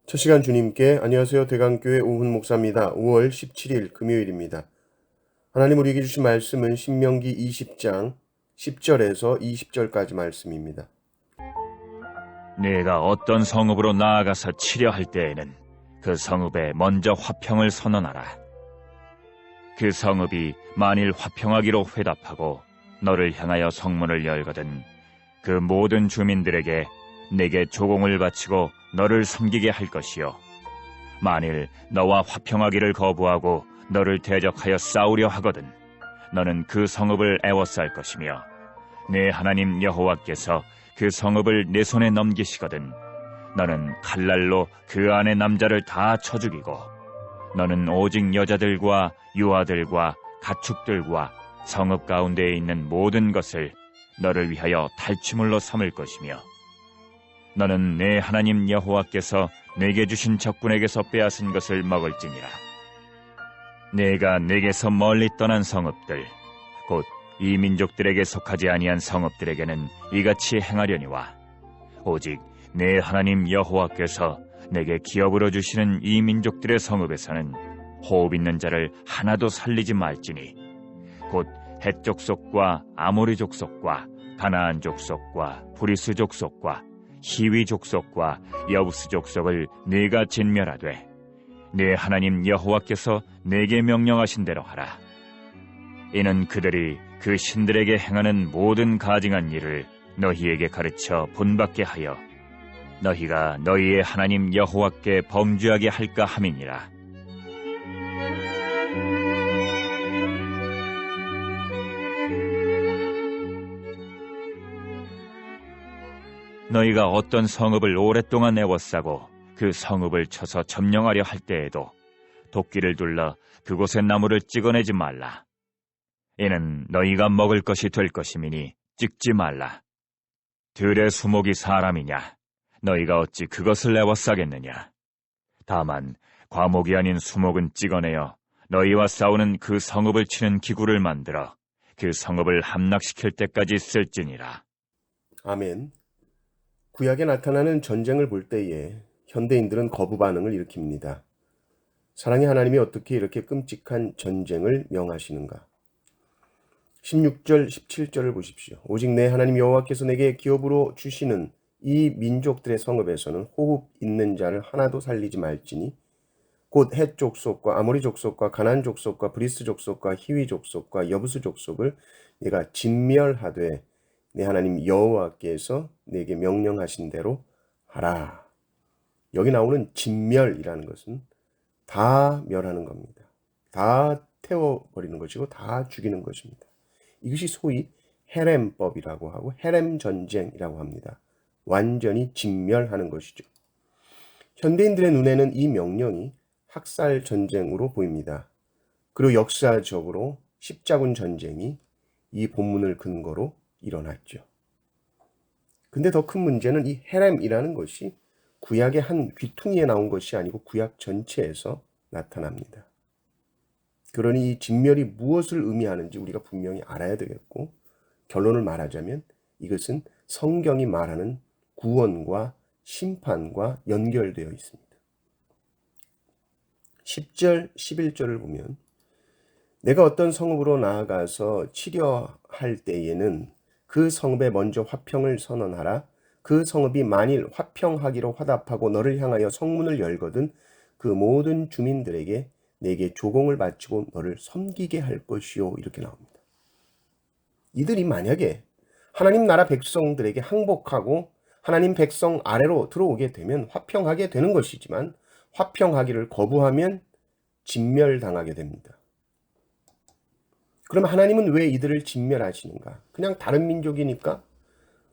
첫 시간 주님께 안녕하세요. 대강교회 오훈 목사입니다. 5월 17일 금요일입니다. 하나님 우리에게 주신 말씀은 신명기 20장 10절에서 20절까지 말씀입니다. 네가 어떤 성읍으로 나아가서 치려 할 때에는 그 성읍에 먼저 화평을 선언하라. 그 성읍이 만일 화평하기로 회답하고 너를 향하여 성문을 열거든 그 모든 주민들에게 내게 조공을 바치고 너를 섬기게 할 것이요. 만일 너와 화평하기를 거부하고 너를 대적하여 싸우려 하거든 너는 그 성읍을 애워쌀 것이며 내 하나님 여호와께서 그 성읍을 내 손에 넘기시거든 너는 칼날로 그 안의 남자를 다 쳐 죽이고 너는 오직 여자들과 유아들과 가축들과 성읍 가운데에 있는 모든 것을 너를 위하여 탈취물로 삼을 것이며 너는 내 하나님 여호와께서 내게 주신 적군에게서 빼앗은 것을 먹을지니라. 내가 내게서 멀리 떠난 성읍들 곧 이 민족들에게 속하지 아니한 성읍들에게는 이같이 행하려니와 오직 내 하나님 여호와께서 내게 기업으로 주시는 이 민족들의 성읍에서는 호흡 있는 자를 하나도 살리지 말지니 곧 헷 족속과 아모리 족속과 가나안 족속과 브리스 족속과 히위 족속과 여부스 족속을 네가 진멸하되 내 하나님 여호와께서 내게 명령하신 대로 하라. 이는 그들이 그 신들에게 행하는 모든 가증한 일을 너희에게 가르쳐 본받게 하여 너희가 너희의 하나님 여호와께 범죄하게 할까 함이니라. 너희가 어떤 성읍을 오랫동안 애워싸고 그 성읍을 쳐서 점령하려 할 때에도 도끼를 둘러 그곳의 나무를 찍어내지 말라. 이는 너희가 먹을 것이 될 것임이니 찍지 말라. 들의 수목이 사람이냐? 너희가 어찌 그것을 애워싸겠느냐? 다만 과목이 아닌 수목은 찍어내어 너희와 싸우는 그 성읍을 치는 기구를 만들어 그 성읍을 함락시킬 때까지 쓸지니라. 아멘. 구약에 나타나는 전쟁을 볼 때에 현대인들은 거부 반응을 일으킵니다. 사랑의 하나님이 어떻게 이렇게 끔찍한 전쟁을 명하시는가? 16절, 17절을 보십시오. 오직 내 하나님 여호와께서 내게 기업으로 주시는 이 민족들의 성읍에서는 호흡 있는 자를 하나도 살리지 말지니 곧 헷 족속과 아모리 족속과 가나안 족속과 브리스 족속과 히위 족속과 여부스 족속을 내가 진멸하되 내 하나님 여호와께서 내게 명령하신 대로 하라. 여기 나오는 진멸이라는 것은 다 멸하는 겁니다. 다 태워버리는 것이고 다 죽이는 것입니다. 이것이 소위 헤렘법이라고 하고 헤렘 전쟁이라고 합니다. 완전히 진멸하는 것이죠. 현대인들의 눈에는 이 명령이 학살 전쟁으로 보입니다. 그리고 역사적으로 십자군 전쟁이 이 본문을 근거로 일어났죠. 근데 더 큰 문제는 이 헤렘이라는 것이 구약의 한 귀퉁이에 나온 것이 아니고 구약 전체에서 나타납니다. 그러니 이 진멸이 무엇을 의미하는지 우리가 분명히 알아야 되겠고, 결론을 말하자면 이것은 성경이 말하는 구원과 심판과 연결되어 있습니다. 10절, 11절을 보면 내가 어떤 성읍으로 나아가서 치려 할 때에는 그 성읍에 먼저 화평을 선언하라. 그 성읍이 만일 화평하기로 화답하고 너를 향하여 성문을 열거든 그 모든 주민들에게 내게 조공을 바치고 너를 섬기게 할 것이요. 이렇게 나옵니다. 이들이 만약에 하나님 나라 백성들에게 항복하고 하나님 백성 아래로 들어오게 되면 화평하게 되는 것이지만 화평하기를 거부하면 진멸당하게 됩니다. 그럼 하나님은 왜 이들을 진멸하시는가? 그냥 다른 민족이니까?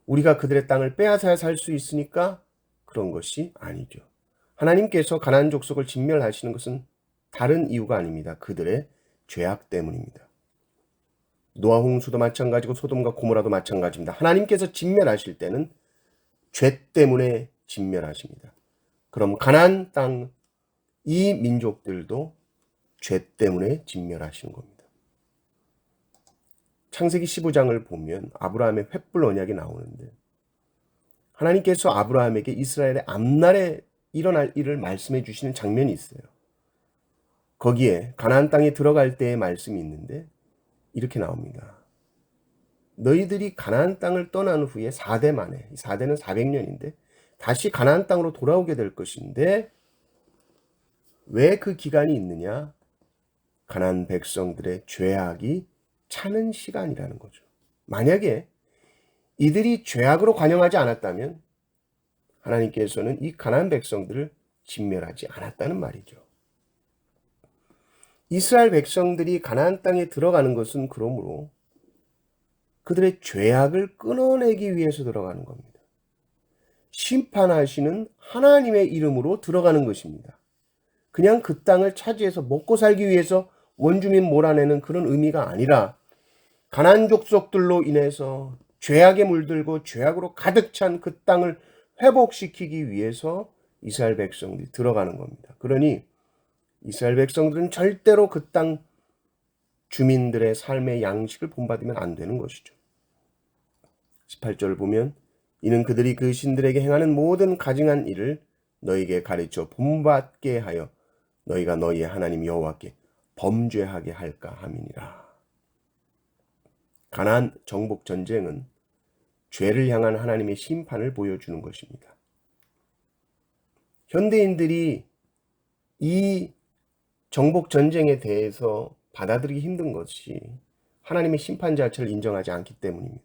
우리가 그들의 땅을 빼앗아야 살 수 있으니까? 그런 것이 아니죠. 하나님께서 가나안 족속을 진멸하시는 것은 다른 이유가 아닙니다. 그들의 죄악 때문입니다. 노아 홍수도 마찬가지고 소돔과 고모라도 마찬가지입니다. 하나님께서 진멸하실 때는 죄 때문에 진멸하십니다. 그럼 가나안 땅 이 민족들도 죄 때문에 진멸하시는 겁니다. 창세기 15장을 보면 아브라함의 횃불 언약이 나오는데 하나님께서 아브라함에게 이스라엘의 앞날의 일어날 일을 말씀해 주시는 장면이 있어요. 거기에 가나안 땅에 들어갈 때의 말씀이 있는데 이렇게 나옵니다. 너희들이 가나안 땅을 떠난 후에 4대 만에, 4대는 400년인데 다시 가나안 땅으로 돌아오게 될 것인데 왜 그 기간이 있느냐? 가나안 백성들의 죄악이 차는 시간이라는 거죠. 만약에 이들이 죄악으로 관영하지 않았다면 하나님께서는 이 가나안 백성들을 진멸하지 않았다는 말이죠. 이스라엘 백성들이 가나안 땅에 들어가는 것은 그러므로 그들의 죄악을 끊어내기 위해서 들어가는 겁니다. 심판하시는 하나님의 이름으로 들어가는 것입니다. 그냥 그 땅을 차지해서 먹고 살기 위해서 원주민 몰아내는 그런 의미가 아니라 가나안 족속들로 인해서 죄악에 물들고 죄악으로 가득 찬 그 땅을 회복시키기 위해서 이스라엘 백성들이 들어가는 겁니다. 그러니 이스라엘 백성들은 절대로 그 땅 주민들의 삶의 양식을 본받으면 안 되는 것이죠. 18절을 보면 이는 그들이 그 신들에게 행하는 모든 가증한 일을 너희에게 가르쳐 본받게 하여 너희가 너희의 하나님 여호와께 범죄하게 할까 함이니라. 가나안 정복 전쟁은 죄를 향한 하나님의 심판을 보여주는 것입니다. 현대인들이 이 정복 전쟁에 대해서 받아들이기 힘든 것이 하나님의 심판 자체를 인정하지 않기 때문입니다.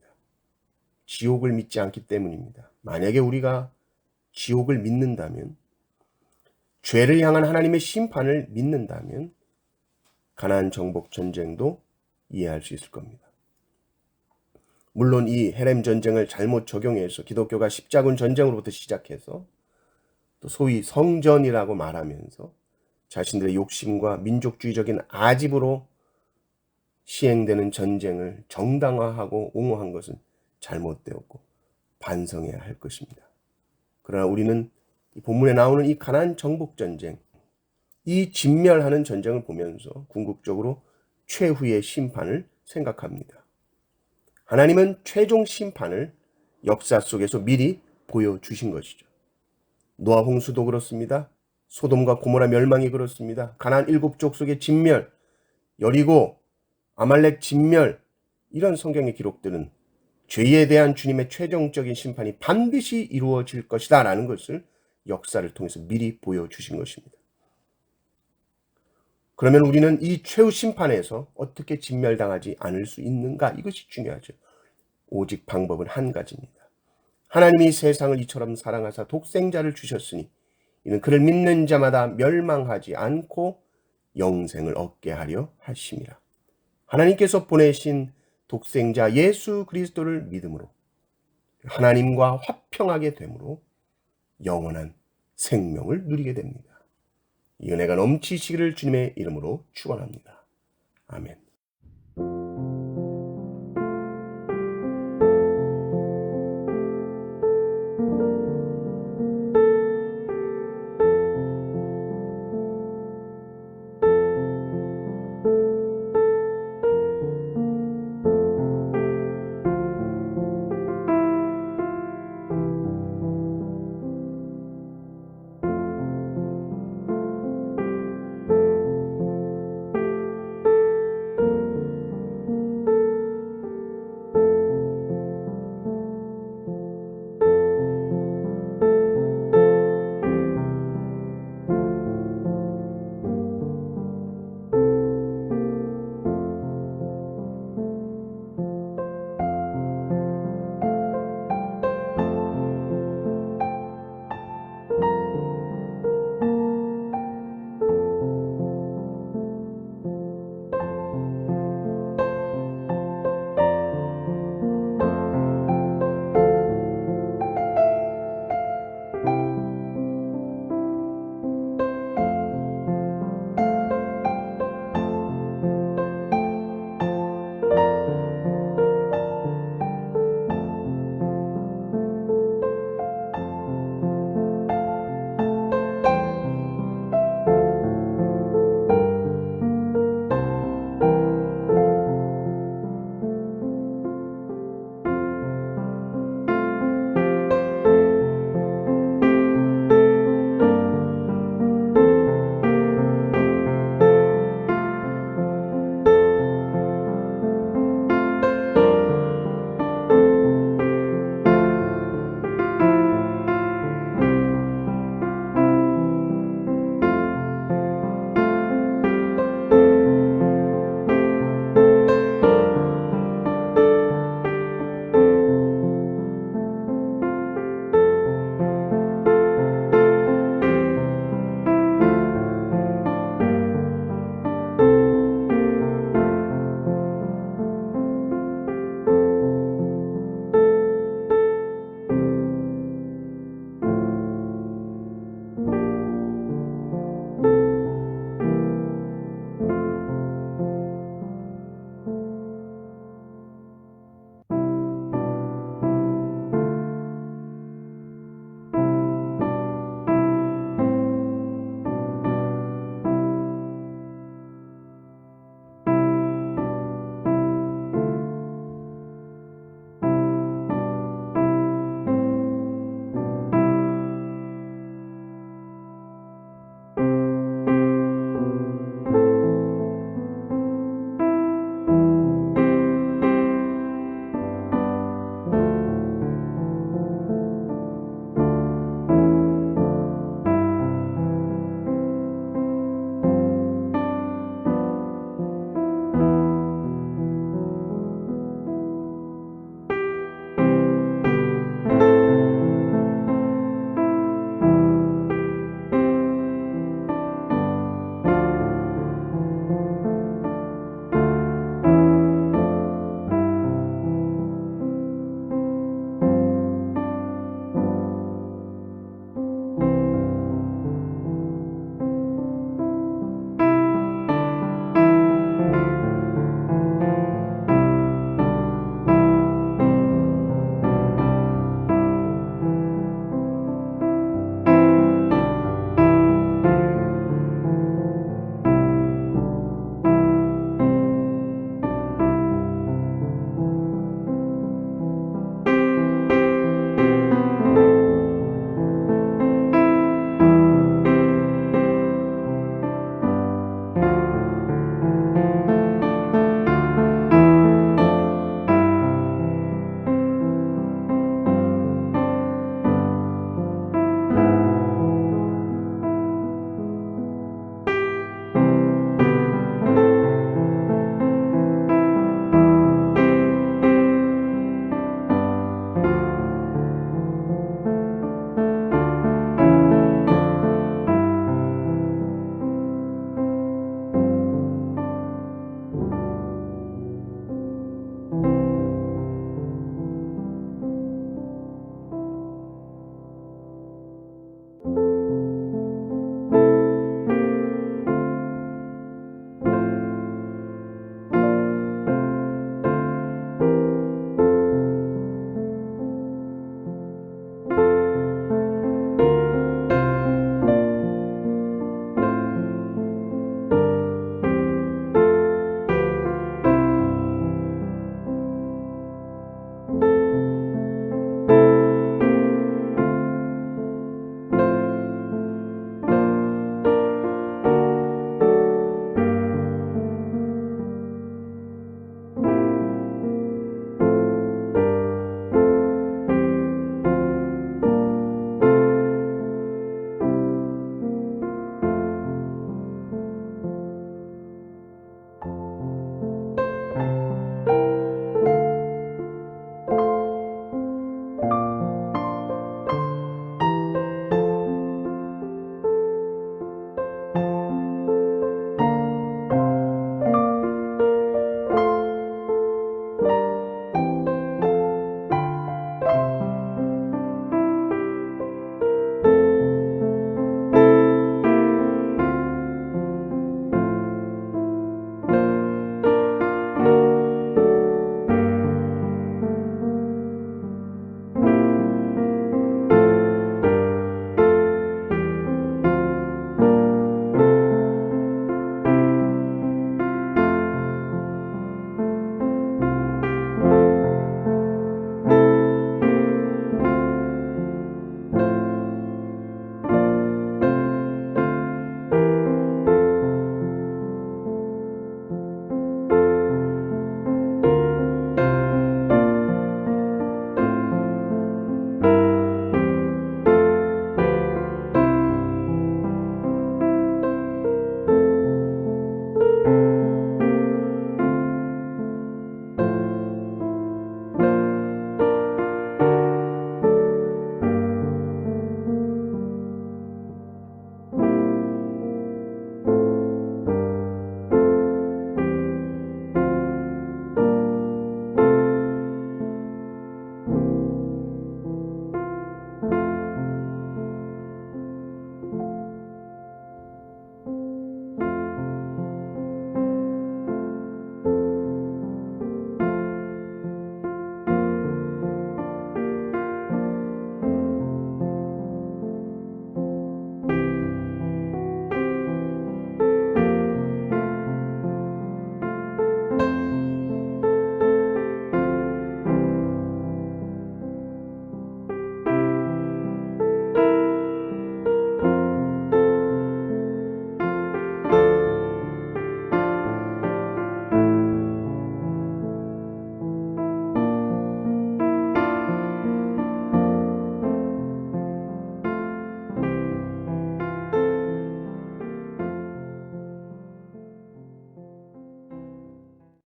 지옥을 믿지 않기 때문입니다. 만약에 우리가 지옥을 믿는다면, 죄를 향한 하나님의 심판을 믿는다면 가나안 정복 전쟁도 이해할 수 있을 겁니다. 물론 이 헤렘 전쟁을 잘못 적용해서 기독교가 십자군 전쟁으로부터 시작해서 또 소위 성전이라고 말하면서 자신들의 욕심과 민족주의적인 아집으로 시행되는 전쟁을 정당화하고 옹호한 것은 잘못되었고 반성해야 할 것입니다. 그러나 우리는 이 본문에 나오는 이 가나안 정복 전쟁, 이 진멸하는 전쟁을 보면서 궁극적으로 최후의 심판을 생각합니다. 하나님은 최종 심판을 역사 속에서 미리 보여주신 것이죠. 노아 홍수도 그렇습니다. 소돔과 고모라 멸망이 그렇습니다. 가나안 7족속의 진멸, 여리고, 아말렉 진멸, 이런 성경의 기록들은 죄에 대한 주님의 최종적인 심판이 반드시 이루어질 것이다 라는 것을 역사를 통해서 미리 보여주신 것입니다. 그러면 우리는 이 최후 심판에서 어떻게 진멸당하지 않을 수 있는가? 이것이 중요하죠. 오직 방법은 한 가지입니다. 하나님이 세상을 이처럼 사랑하사 독생자를 주셨으니 이는 그를 믿는 자마다 멸망하지 않고 영생을 얻게 하려 하심이라. 하나님께서 보내신 독생자 예수 그리스도를 믿음으로 하나님과 화평하게 되므로 영원한 생명을 누리게 됩니다. 이 은혜가 넘치시기를 주님의 이름으로 축원합니다. 아멘.